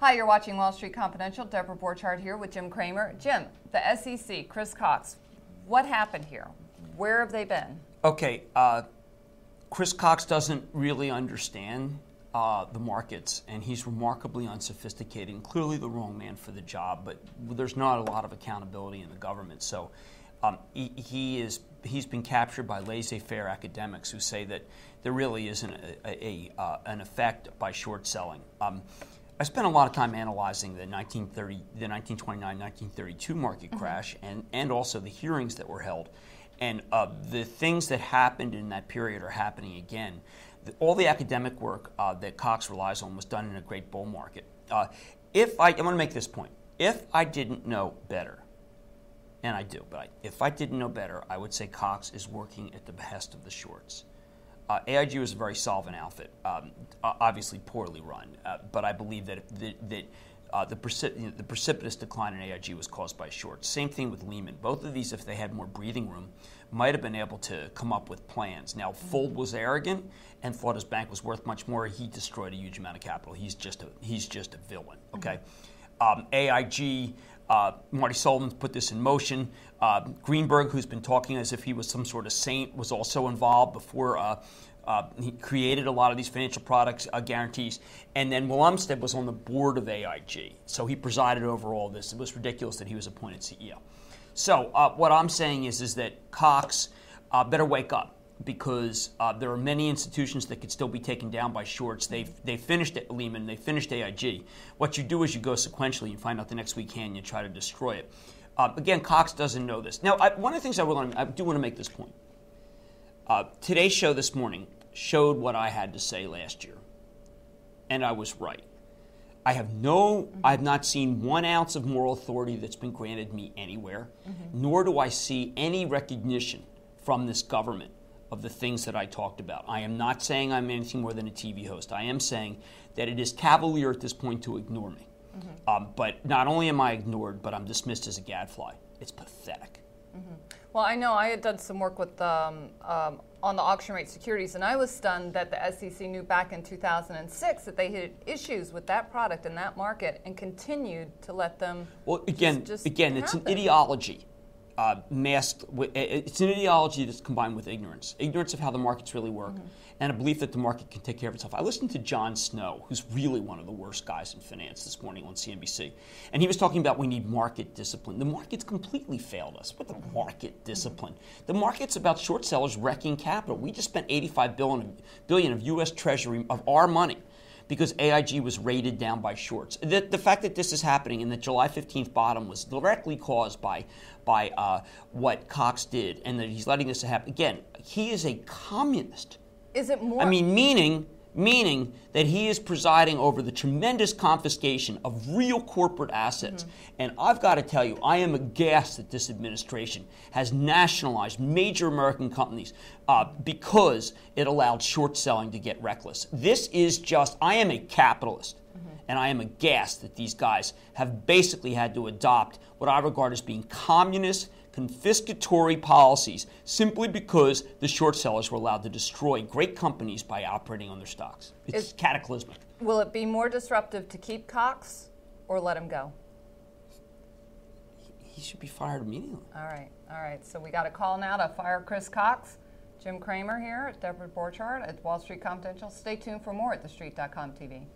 Hi, you're watching Wall Street Confidential. Deborah Borchardt here with Jim Cramer. Jim, the SEC, Chris Cox, what happened here? Where have they been? Okay, Chris Cox doesn't really understand the markets, and he's remarkably unsophisticated and clearly the wrong man for the job, but there's not a lot of accountability in the government. So he's been captured by laissez-faire academics who say that there really isn't an effect by short selling. I spent a lot of time analyzing the 1929-1932 market crash and also the hearings that were held. And the things that happened in that period are happening again. All the academic work that Cox relies on was done in a great bull market. I'm going to make this point. If I didn't know better, and I do, but if I didn't know better, I would say Cox is working at the behest of the shorts. AIG was a very solvent outfit, obviously poorly run, but I believe that the precipitous decline in AIG was caused by shorts. Same thing with Lehman. Both of these, if they had more breathing room, might have been able to come up with plans. Now, Fold was arrogant and thought his bank was worth much more. He destroyed a huge amount of capital. He's just a villain. Okay, AIG. Marty Sullivan put this in motion. Greenberg, who's been talking as if he was some sort of saint, was also involved before he created a lot of these financial products guarantees. And then Will Umstead was on the board of AIG. So he presided over all this. It was ridiculous that he was appointed CEO. So what I'm saying is that Cox better wake up, because there are many institutions that could still be taken down by shorts. They finished at Lehman, they finished AIG. What you do is you go sequentially, you find out the next week and you try to destroy it. Again, Cox doesn't know this. Now, one of the things I do want to make this point. Today's show this morning showed what I had to say last year, and I was right. I have not seen 1 ounce of moral authority that's been granted me anywhere, nor do I see any recognition from this government of the things that I talked about. I am not saying I'm anything more than a TV host. I am saying that it is cavalier at this point to ignore me. But not only am I ignored, but I'm dismissed as a gadfly. It's pathetic. Well, I know I had done some work with on the auction rate securities, and I was stunned that the SEC knew back in 2006 that they had issues with that product in that market and continued to let them. Well, again, it's an ideology. Masked. It's an ideology that's combined with ignorance of how the markets really work, and a belief that the market can take care of itself. I listened to John Snow, who's really one of the worst guys in finance, this morning on CNBC, and he was talking about we need market discipline. The market's completely failed us. What the market discipline? The market's about short sellers wrecking capital. We just spent $85 billion of U.S. Treasury of our money because AIG was rated down by shorts. The fact that this is happening and that July 15th bottom was directly caused by what Cox did, and that he's letting this happen. Again, he is a communist. Is it more? I mean, meaning that he is presiding over the tremendous confiscation of real corporate assets. And I've got to tell you, I am aghast that this administration has nationalized major American companies because it allowed short selling to get reckless. This is I am a capitalist. And I am aghast that these guys have basically had to adopt what I regard as being communist, confiscatory policies simply because the short sellers were allowed to destroy great companies by operating on their stocks. It's cataclysmic. Will it be more disruptive to keep Cox or let him go? He should be fired immediately. All right. So we got a call now to fire Chris Cox. Jim Cramer here at Deborah Borchardt at Wall Street Confidential. Stay tuned for more at TheStreet.com TV.